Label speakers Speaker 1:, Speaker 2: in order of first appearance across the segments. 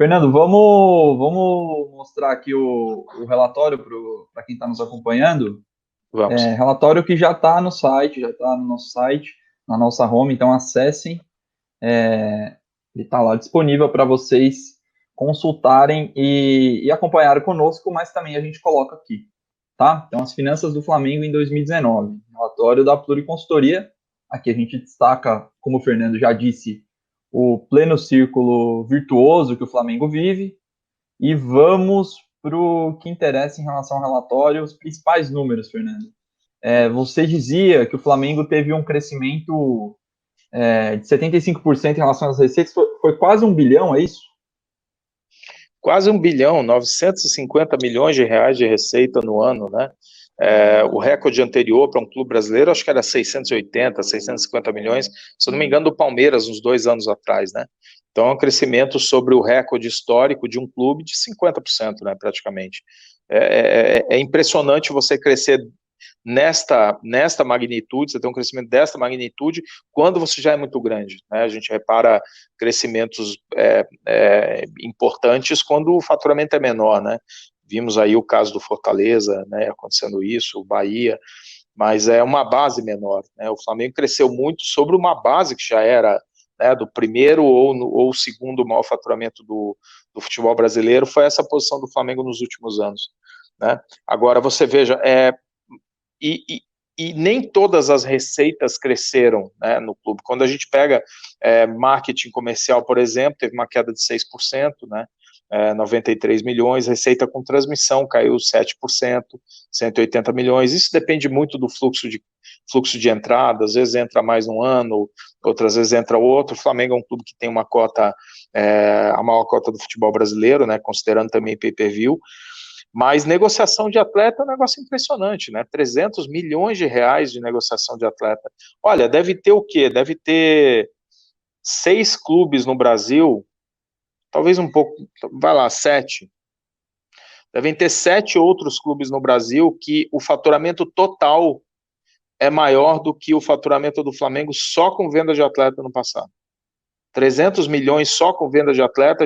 Speaker 1: Fernando, vamos mostrar aqui o relatório para quem está nos acompanhando.
Speaker 2: Vamos.
Speaker 1: Relatório que já está no site, já está no nosso site, na nossa home, então acessem. Ele está lá disponível para vocês consultarem e acompanharem conosco, mas também a gente coloca aqui, tá? Então, as finanças do Flamengo em 2019, relatório da Pluriconsultoria. Aqui a gente destaca, como o Fernando já disse, o pleno círculo virtuoso que o Flamengo vive. E vamos para o que interessa em relação ao relatório, os principais números, Fernando. Você dizia que o Flamengo teve um crescimento de 75% em relação às receitas, foi quase 1 bilhão, é isso?
Speaker 2: Quase 1 bilhão, 950 milhões de reais de receita no ano, né? O recorde anterior para um clube brasileiro, acho que era 680, 650 milhões, se eu não me engano, do Palmeiras, uns 2 anos atrás, né? Então, é um crescimento sobre o recorde histórico de um clube de 50%, né, praticamente. É impressionante você crescer nesta magnitude, você tem um crescimento desta magnitude, quando você já é muito grande, né? A gente repara crescimentos importantes quando o faturamento é menor, né? Vimos aí o caso do Fortaleza, né, acontecendo isso, o Bahia, mas é uma base menor, né? O Flamengo cresceu muito sobre uma base que já era, né, do primeiro ou segundo maior faturamento do futebol brasileiro, foi essa posição do Flamengo nos últimos anos, né? Agora, você veja, e, e, e nem todas as receitas cresceram, né, no clube. Quando a gente pega marketing comercial, por exemplo, teve uma queda de 6%, né, 93 milhões, receita com transmissão caiu 7%, 180 milhões. Isso depende muito do fluxo de entrada, às vezes entra mais um ano, outras vezes entra outro. O Flamengo é um clube que tem uma cota, a maior cota do futebol brasileiro, né, considerando também pay-per-view. Mas negociação de atleta é um negócio impressionante, né? 300 milhões de reais de negociação de atleta. Olha, deve ter o quê? Deve ter 6 clubes no Brasil, talvez um pouco, vai lá, 7. Devem ter 7 outros clubes no Brasil que o faturamento total é maior do que o faturamento do Flamengo só com venda de atleta no passado. 300 milhões só com venda de atleta.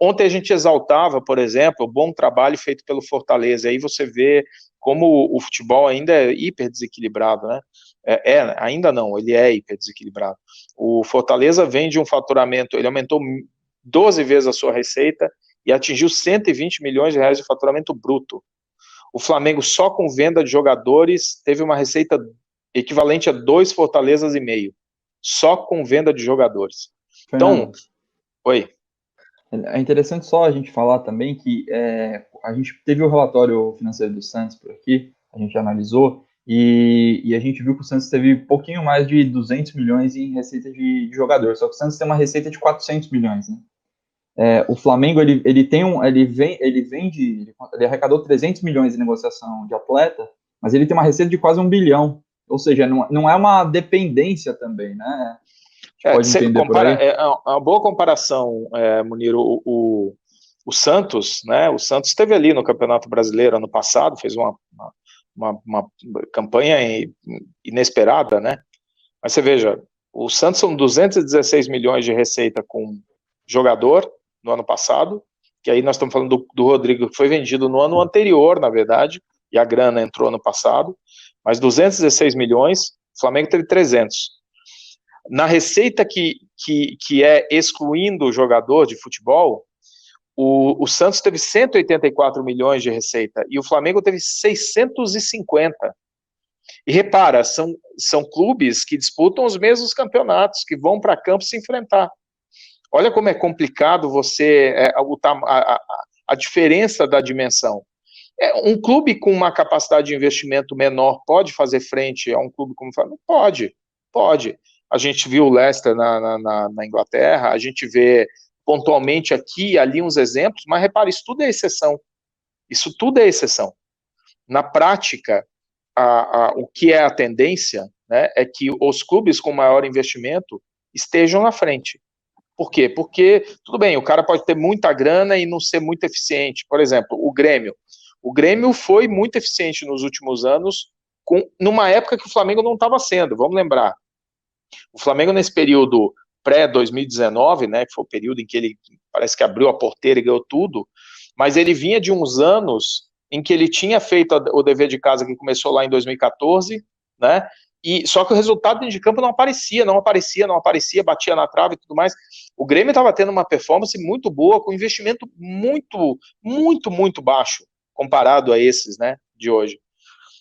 Speaker 2: Ontem a gente exaltava, por exemplo, o bom trabalho feito pelo Fortaleza. Aí você vê como o futebol ainda é hiper desequilibrado, né? Ainda não, ele é hiper desequilibrado. O Fortaleza vem de um faturamento, ele aumentou 12 vezes a sua receita e atingiu 120 milhões de reais de faturamento bruto. O Flamengo, só com venda de jogadores, teve uma receita equivalente a 2 Fortalezas e meio, só com venda de jogadores. Então,
Speaker 1: Fernando,
Speaker 2: oi.
Speaker 1: é interessante só a gente falar também que a gente teve o relatório financeiro do Santos por aqui, a gente analisou, e a gente viu que o Santos teve um pouquinho mais de 200 milhões em receita de jogador, só que o Santos tem uma receita de 400 milhões, né? O Flamengo, ele tem ele arrecadou 300 milhões em negociação de atleta, mas ele tem uma receita de quase 1 bilhão, ou seja, não é uma dependência também, né? A gente pode entender por aí.
Speaker 2: É uma boa comparação, Munir. O Santos, né? O Santos esteve ali no Campeonato Brasileiro ano passado, fez uma campanha inesperada, né? Mas você veja, o Santos são 216 milhões de receita com jogador no ano passado, que aí nós estamos falando do Rodrigo, que foi vendido no ano anterior, na verdade, e a grana entrou no passado, mas 216 milhões, o Flamengo teve 300. Na receita que é excluindo o jogador de futebol, o Santos teve 184 milhões de receita e o Flamengo teve 650. E repara, são clubes que disputam os mesmos campeonatos, que vão para campo se enfrentar. Olha como é complicado a diferença da dimensão. Um clube com uma capacidade de investimento menor pode fazer frente a um clube como o Flamengo? Pode. A gente viu o Leicester na Inglaterra, a gente vê pontualmente aqui e ali uns exemplos, mas repare, isso tudo é exceção. Isso tudo é exceção. Na prática, o que é a tendência, né, é que os clubes com maior investimento estejam na frente. Por quê? Porque, tudo bem, o cara pode ter muita grana e não ser muito eficiente. Por exemplo, o Grêmio. O Grêmio foi muito eficiente nos últimos anos, numa época que o Flamengo não estava sendo, vamos lembrar. O Flamengo, nesse período pré-2019, né, que foi o período em que ele parece que abriu a porteira e ganhou tudo, mas ele vinha de uns anos em que ele tinha feito o dever de casa, que começou lá em 2014, né, e só que o resultado dentro de campo não aparecia, batia na trave e tudo mais. O Grêmio estava tendo uma performance muito boa, com investimento muito baixo, comparado a esses, né, de hoje.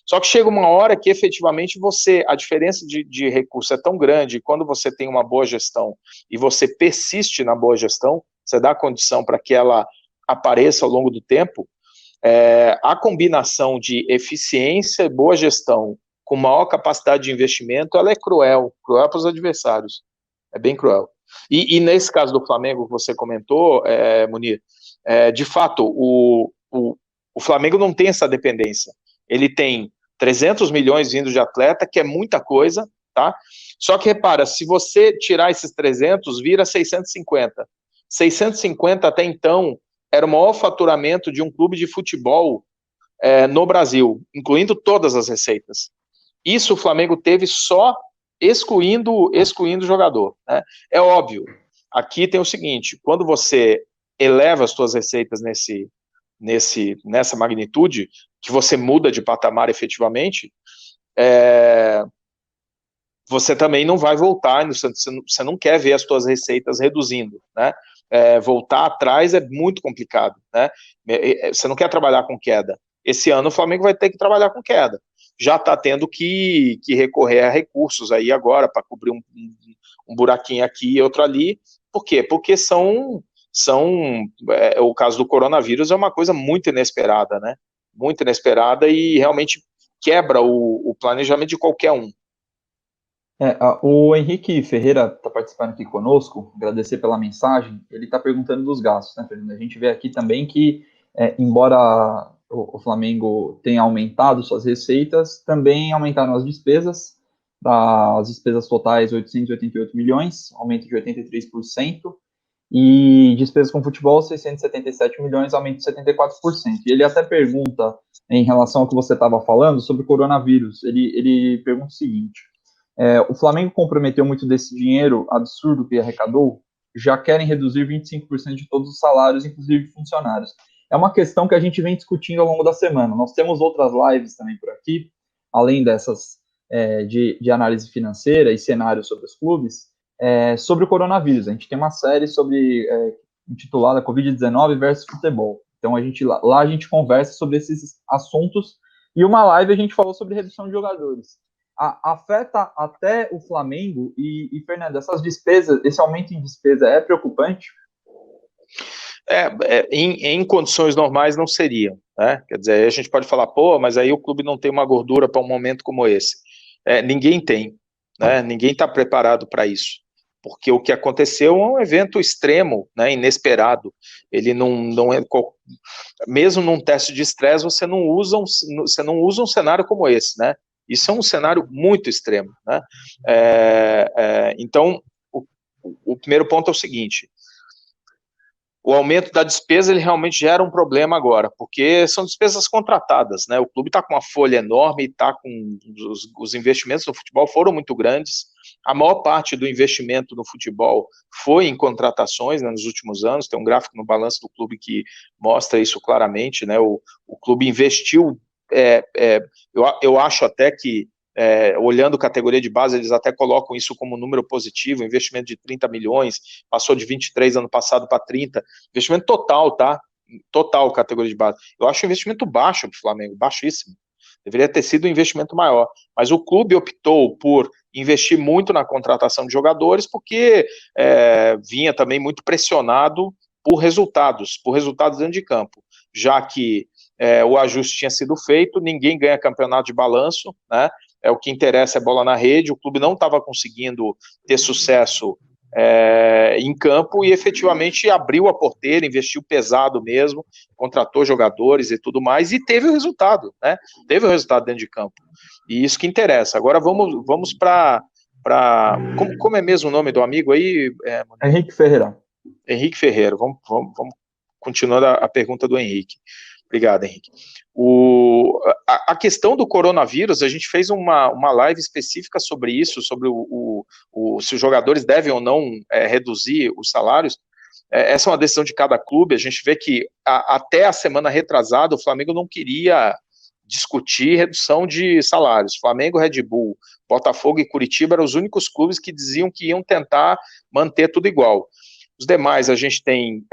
Speaker 2: Só que chega uma hora que efetivamente a diferença de recurso é tão grande, quando você tem uma boa gestão e você persiste na boa gestão, você dá condição para que ela apareça ao longo do tempo, a combinação de eficiência e boa gestão com maior capacidade de investimento, ela é cruel para os adversários, é bem cruel. E nesse caso do Flamengo que você comentou, Munir, de fato, o Flamengo não tem essa dependência, ele tem 300 milhões vindo de atleta, que é muita coisa, tá? Só que repara, se você tirar esses 300, vira 650. 650 até então era o maior faturamento de um clube de futebol no Brasil, incluindo todas as receitas. Isso o Flamengo teve só excluindo o jogador, né? É óbvio, aqui tem o seguinte, quando você eleva as suas receitas nessa magnitude, que você muda de patamar efetivamente, você também não vai voltar, você não quer ver as suas receitas reduzindo, né? Voltar atrás é muito complicado, né? Você não quer trabalhar com queda. Esse ano o Flamengo vai ter que trabalhar com queda. Já está tendo que recorrer a recursos aí agora para cobrir um buraquinho aqui e outro ali. Por quê? Porque o caso do coronavírus é uma coisa muito inesperada, né? Muito inesperada e realmente quebra o planejamento de qualquer um.
Speaker 1: O Henrique Ferreira está participando aqui conosco, agradecer pela mensagem. Ele está perguntando dos gastos, né, Fernando? A gente vê aqui também que, embora o Flamengo tenha aumentado suas receitas, também aumentaram as despesas. As despesas totais, 888 milhões, aumento de 83%, e despesas com futebol, 677 milhões, aumento de 74%. E ele até pergunta, em relação ao que você estava falando, sobre o coronavírus, ele pergunta o seguinte: o Flamengo comprometeu muito desse dinheiro absurdo que arrecadou, já querem reduzir 25% de todos os salários, inclusive de funcionários. É uma questão que a gente vem discutindo ao longo da semana. Nós temos outras lives também por aqui, além dessas de análise financeira e cenários sobre os clubes, sobre o coronavírus. A gente tem uma série intitulada Covid-19 versus futebol. Então lá a gente conversa sobre esses assuntos, e uma live a gente falou sobre redução de jogadores. Afeta até o Flamengo e Fernando, essas despesas, esse aumento em despesa é preocupante?
Speaker 2: Em condições normais não seriam, né? Quer dizer, a gente pode falar, mas aí o clube não tem uma gordura para um momento como esse. Ninguém tem, né? Ninguém está preparado para isso, porque o que aconteceu é um evento extremo, né? Inesperado. Ele não é, mesmo num teste de estresse, você não usa um cenário como esse, né? Isso é um cenário muito extremo, né? Então, o primeiro ponto é o seguinte: o aumento da despesa, ele realmente gera um problema agora, porque são despesas contratadas, né? O clube está com uma folha enorme, está com os investimentos no futebol foram muito grandes. A maior parte do investimento no futebol foi em contratações, né, nos últimos anos. Tem um gráfico no balanço do clube que mostra isso claramente, né? O clube investiu. Eu acho até que, olhando categoria de base, eles até colocam isso como número positivo, investimento de 30 milhões, passou de 23 ano passado para 30, investimento total, tá? Total categoria de base. Eu acho o investimento baixo para o Flamengo, baixíssimo. Deveria ter sido um investimento maior. Mas o clube optou por investir muito na contratação de jogadores, porque vinha também muito pressionado por resultados dentro de campo, já que o ajuste tinha sido feito, ninguém ganha campeonato de balanço, né? O que interessa é bola na rede. O clube não estava conseguindo ter sucesso em campo e efetivamente abriu a porteira, investiu pesado mesmo, contratou jogadores e tudo mais, e teve o resultado, né? Teve o resultado dentro de campo. E isso que interessa. Agora vamos para como é mesmo o nome do amigo aí?
Speaker 1: Henrique Ferreira.
Speaker 2: Henrique Ferreira. Vamos continuando a pergunta do Henrique. Obrigado, Henrique. A questão do coronavírus, a gente fez uma live específica sobre isso, sobre se os jogadores devem ou não reduzir os salários. Essa é uma decisão de cada clube. A gente vê que até a semana retrasada o Flamengo não queria discutir redução de salários. Flamengo, Red Bull, Botafogo e Curitiba eram os únicos clubes que diziam que iam tentar manter tudo igual. Os demais, a gente tem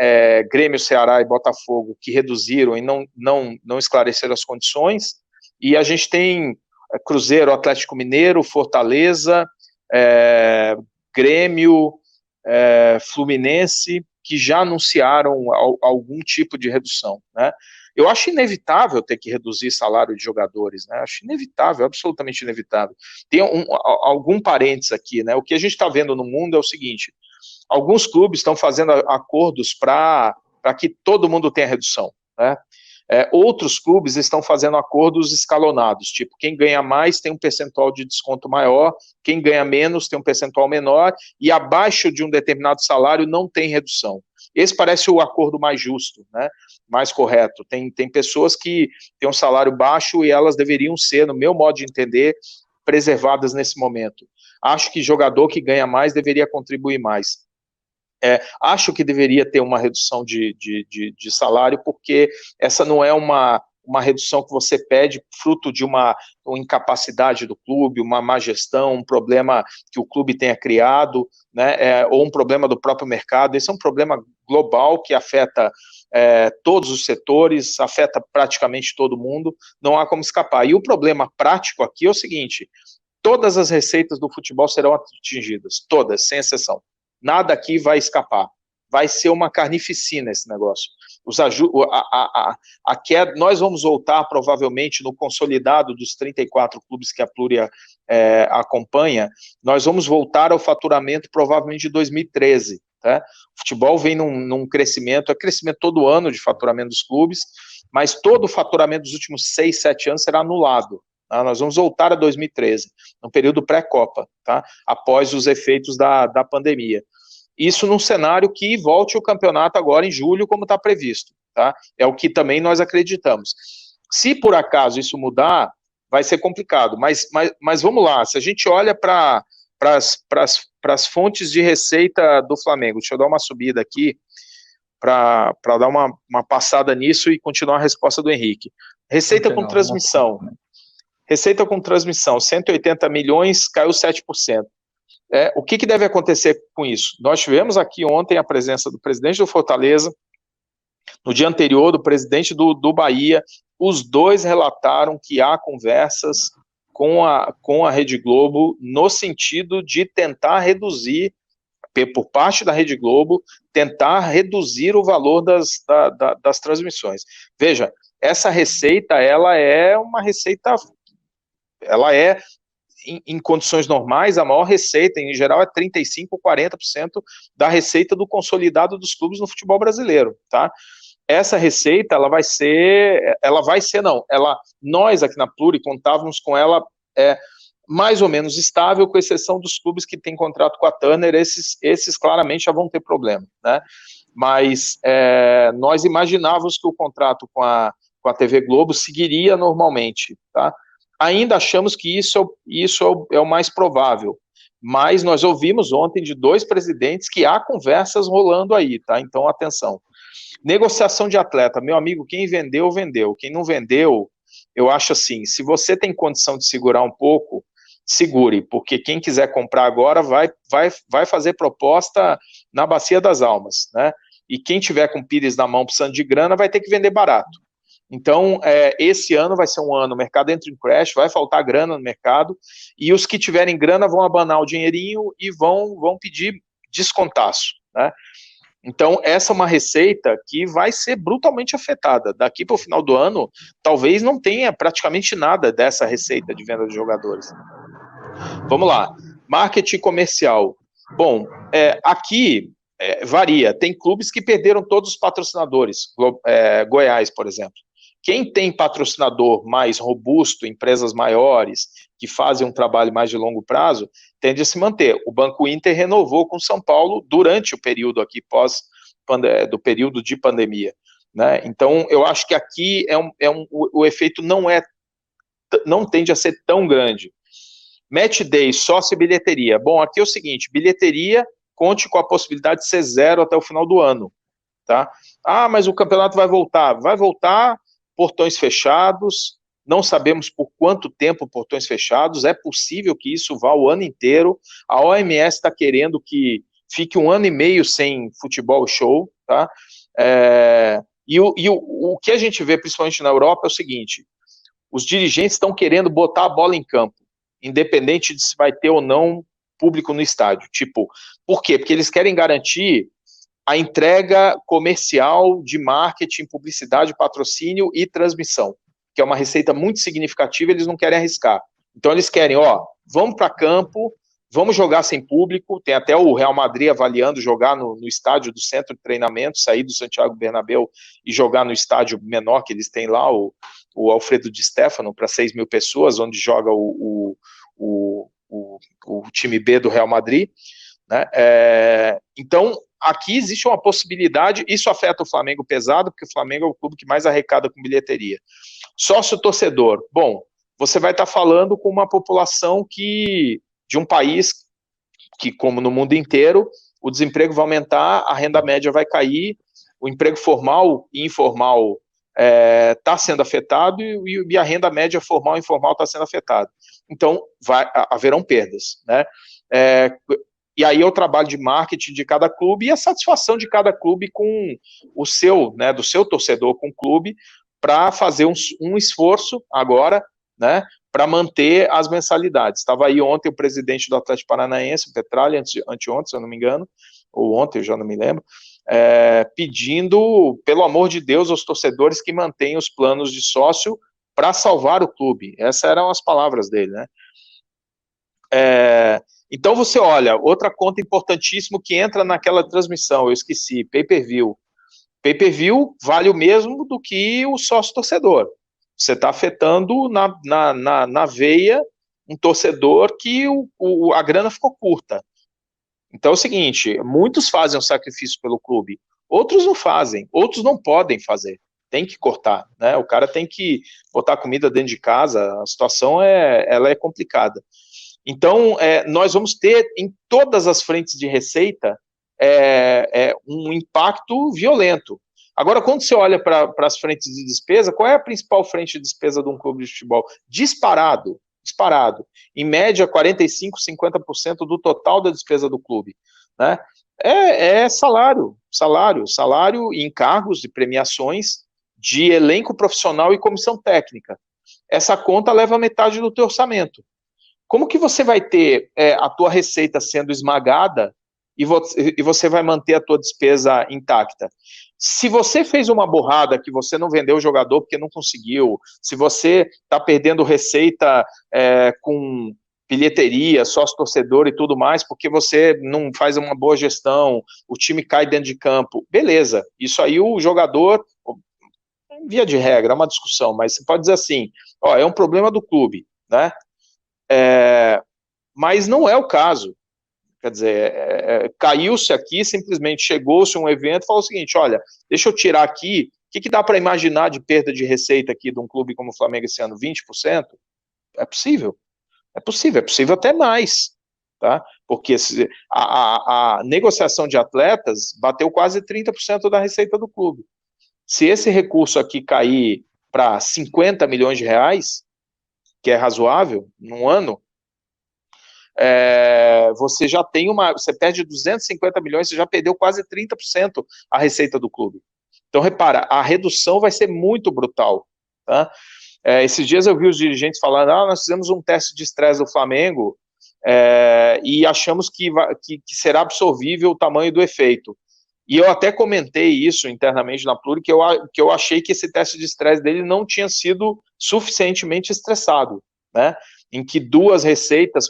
Speaker 2: Grêmio, Ceará e Botafogo que reduziram e não esclareceram as condições, e a gente tem Cruzeiro, Atlético Mineiro, Fortaleza, Grêmio, Fluminense, que já anunciaram algum tipo de redução, né? Eu acho inevitável ter que reduzir salário de jogadores, né? Acho inevitável, absolutamente inevitável. Tem algum parênteses aqui, né? O que a gente está vendo no mundo é o seguinte: alguns clubes estão fazendo acordos para que todo mundo tenha redução, né? Outros clubes estão fazendo acordos escalonados, tipo, quem ganha mais tem um percentual de desconto maior, quem ganha menos tem um percentual menor, e abaixo de um determinado salário não tem redução. Esse parece o acordo mais justo, né? Mais correto. Tem pessoas que têm um salário baixo e elas deveriam ser, no meu modo de entender, preservadas nesse momento. Acho que jogador que ganha mais deveria contribuir mais. Acho que deveria ter uma redução de salário, porque essa não é uma redução que você pede fruto de uma incapacidade do clube, uma má gestão, um problema que o clube tenha criado, né, ou um problema do próprio mercado. Esse é um problema global que afeta todos os setores, afeta praticamente todo mundo, não há como escapar. E o problema prático aqui é o seguinte: todas as receitas do futebol serão atingidas, todas, sem exceção. Nada aqui vai escapar. Vai ser uma carnificina esse negócio. Nós vamos voltar, provavelmente, no consolidado dos 34 clubes que a Plúria acompanha, nós vamos voltar ao faturamento, provavelmente, de 2013. Tá? O futebol vem num crescimento, crescimento todo ano de faturamento dos clubes, mas todo o faturamento dos últimos 6, 7 anos será anulado. Tá? Nós vamos voltar a 2013, no período pré-Copa, tá? Após os efeitos da pandemia. Isso num cenário que volte o campeonato agora em julho, como está previsto, tá? É o que também nós acreditamos. Se por acaso isso mudar, vai ser complicado, mas vamos lá, se a gente olha para as fontes de receita do Flamengo, deixa eu dar uma subida aqui, para dar uma passada nisso e continuar a resposta do Henrique. Receita com transmissão. Receita com transmissão, 180 milhões, caiu 7%. O que deve acontecer com isso? Nós tivemos aqui ontem a presença do presidente do Fortaleza, no dia anterior do presidente do Bahia. Os dois relataram que há conversas com a Rede Globo no sentido de tentar reduzir, por parte da Rede Globo, tentar reduzir o valor das transmissões. Veja, essa receita, ela é uma receita, ela é, em condições normais, a maior receita, em geral, é 35%, 40% da receita do consolidado dos clubes no futebol brasileiro, tá? Essa receita, nós aqui na Pluri contávamos com ela mais ou menos estável, com exceção dos clubes que têm contrato com a Turner, esses claramente já vão ter problema, né? Mas nós imaginávamos que o contrato com a TV Globo seguiria normalmente, tá? Ainda achamos que isso é o mais provável, mas nós ouvimos ontem de 2 presidentes que há conversas rolando aí, tá? Então, atenção. Negociação de atleta, meu amigo, quem vendeu, vendeu. Quem não vendeu, eu acho assim, se você tem condição de segurar um pouco, segure, porque quem quiser comprar agora vai fazer proposta na Bacia das Almas, né? E quem tiver com pires na mão precisando de grana vai ter que vender barato. Então, esse ano vai ser um ano, o mercado entra em crash, vai faltar grana no mercado, e os que tiverem grana vão abanar o dinheirinho e vão pedir descontaço, né? Então, essa é uma receita que vai ser brutalmente afetada. Daqui para o final do ano, talvez não tenha praticamente nada dessa receita de venda de jogadores. Vamos lá, marketing comercial. Bom, aqui varia, tem clubes que perderam todos os patrocinadores, Goiás, por exemplo. Quem tem patrocinador mais robusto, empresas maiores, que fazem um trabalho mais de longo prazo, tende a se manter. O Banco Inter renovou com São Paulo durante o período aqui do período de pandemia. né? Então, eu acho que aqui o efeito não tende a ser tão grande. Match day, sócio e bilheteria. Bom, aqui é o seguinte, bilheteria, conte com a possibilidade de ser 0 até o final do ano, tá? Ah, mas o campeonato vai voltar, portões fechados, não sabemos por quanto tempo portões fechados, é possível que isso vá o ano inteiro, a OMS está querendo que fique 1 ano e meio sem futebol show, tá? O que a gente vê, principalmente na Europa, é o seguinte, os dirigentes estão querendo botar a bola em campo, independente de se vai ter ou não público no estádio. Tipo, por quê? Porque eles querem garantir a entrega comercial de marketing, publicidade, patrocínio e transmissão, que é uma receita muito significativa, eles não querem arriscar. Então eles querem, vamos para campo, vamos jogar sem público, tem até o Real Madrid avaliando jogar no estádio do centro de treinamento, sair do Santiago Bernabéu e jogar no estádio menor que eles têm lá, o Alfredo Di Stéfano, para 6 mil pessoas, onde joga o time B do Real Madrid, né? Então, aqui existe uma possibilidade, isso afeta o Flamengo pesado, porque o Flamengo é o clube que mais arrecada com bilheteria. Sócio-torcedor, bom, você vai estar falando com uma população de um país que, como no mundo inteiro, o desemprego vai aumentar, a renda média vai cair, o emprego formal e informal está sendo afetado e a renda média formal e informal está sendo afetada. Então, haverão perdas, né? E aí é o trabalho de marketing de cada clube e a satisfação de cada clube com o seu, né, do seu torcedor com o clube, para fazer um esforço agora, né, para manter as mensalidades. Estava aí ontem o presidente do Atlético Paranaense, o Petralha, anteontem, se eu não me engano, ou ontem, eu já não me lembro, pedindo, pelo amor de Deus, aos torcedores que mantenham os planos de sócio para salvar o clube. Essas eram as palavras dele, né? Então você olha, outra conta importantíssima que entra naquela transmissão, eu esqueci, pay-per-view. Pay-per-view vale o mesmo do que o sócio-torcedor. Você está afetando na veia um torcedor que a grana ficou curta. Então é o seguinte, muitos fazem um sacrifício pelo clube, outros não fazem, outros não podem fazer, tem que cortar, né? O cara tem que botar comida dentro de casa, a situação ela é complicada. Então, nós vamos ter em todas as frentes de receita um impacto violento. Agora, quando você olha para as frentes de despesa, qual é a principal frente de despesa de um clube de futebol? Disparado. Em média, 45%, 50% do total da despesa do clube, né? Salário e encargos de premiações de elenco profissional e comissão técnica. Essa conta leva metade do teu orçamento. Como que você vai ter a tua receita sendo esmagada e você vai manter a tua despesa intacta? Se você fez uma burrada que você não vendeu o jogador porque não conseguiu, se você está perdendo receita com bilheteria, sócio-torcedor e tudo mais, porque você não faz uma boa gestão, o time cai dentro de campo, beleza, isso aí o jogador, via de regra, é uma discussão, mas você pode dizer assim, é um problema do clube, né? Mas não é o caso. Quer dizer, caiu-se aqui, simplesmente chegou-se um evento e falou o seguinte, olha, deixa eu tirar aqui, o que dá para imaginar de perda de receita aqui de um clube como o Flamengo esse ano? 20%? É possível até mais, tá? Porque a negociação de atletas bateu quase 30% da receita do clube. Se esse recurso aqui cair para 50 milhões de reais, que é razoável, num ano, você já tem você perde 250 milhões, você já perdeu quase 30% a receita do clube. Então, repara, a redução vai ser muito brutal, tá? Esses dias eu vi os dirigentes falando, nós fizemos um teste de estresse do Flamengo e achamos que será absorvível o tamanho do efeito. E eu até comentei isso internamente na Pluri, que eu achei que esse teste de estresse dele não tinha sido suficientemente estressado, né? Em que 2 receitas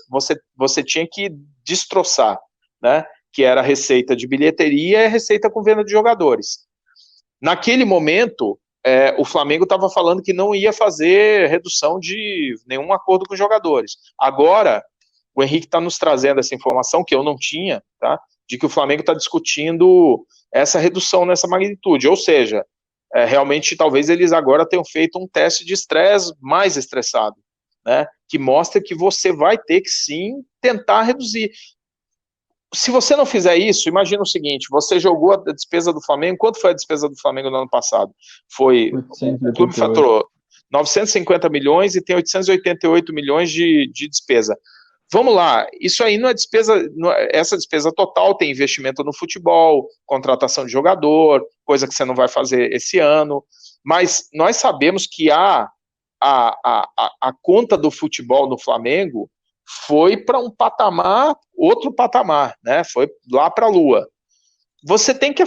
Speaker 2: você tinha que destroçar, né? Que era a receita de bilheteria e a receita com venda de jogadores. Naquele momento, o Flamengo estava falando que não ia fazer redução de nenhum acordo com os jogadores. Agora, o Henrique está nos trazendo essa informação, que eu não tinha, tá? De que o Flamengo está discutindo essa redução nessa magnitude, ou seja, realmente talvez eles agora tenham feito um teste de estresse mais estressado, né, que mostra que você vai ter que sim tentar reduzir. Se você não fizer isso, imagina o seguinte, você jogou a despesa do Flamengo, quanto foi a despesa do Flamengo no ano passado? O clube faturou 950 milhões e tem 888 milhões de despesa. Vamos lá, isso aí não é despesa, essa despesa total tem investimento no futebol, contratação de jogador, coisa que você não vai fazer esse ano, mas nós sabemos que a conta do futebol no Flamengo foi para um patamar, outro patamar, né? Foi lá para a lua. Você tem que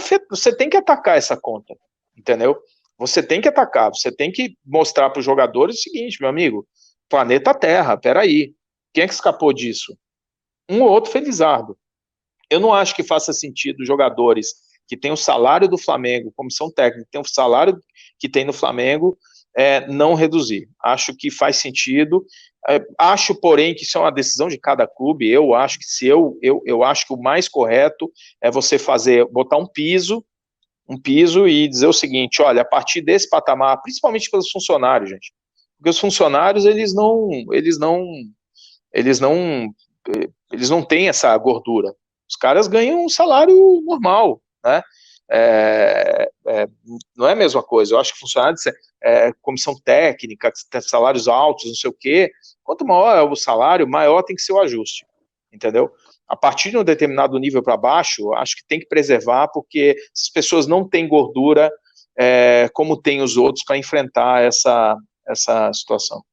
Speaker 2: atacar essa conta, entendeu? Você tem que atacar, você tem que mostrar para os jogadores o seguinte, meu amigo, planeta Terra, peraí, quem é que escapou disso? Um ou outro felizardo. Eu não acho que faça sentido jogadores que têm o salário do Flamengo, comissão técnica, que tem o salário que tem no Flamengo, não reduzir. Acho que faz sentido. Acho, porém, que isso é uma decisão de cada clube. Eu acho que eu acho que o mais correto é você botar um piso e dizer o seguinte, olha, a partir desse patamar, principalmente pelos funcionários, gente, porque os funcionários, eles não têm essa gordura. Os caras ganham um salário normal, né? Não é a mesma coisa. Eu acho que funcionários, comissão técnica, salários altos, não sei o quê, quanto maior é o salário, maior tem que ser o ajuste, entendeu? A partir de um determinado nível para baixo, acho que tem que preservar, porque essas pessoas não têm gordura como tem os outros para enfrentar essa situação.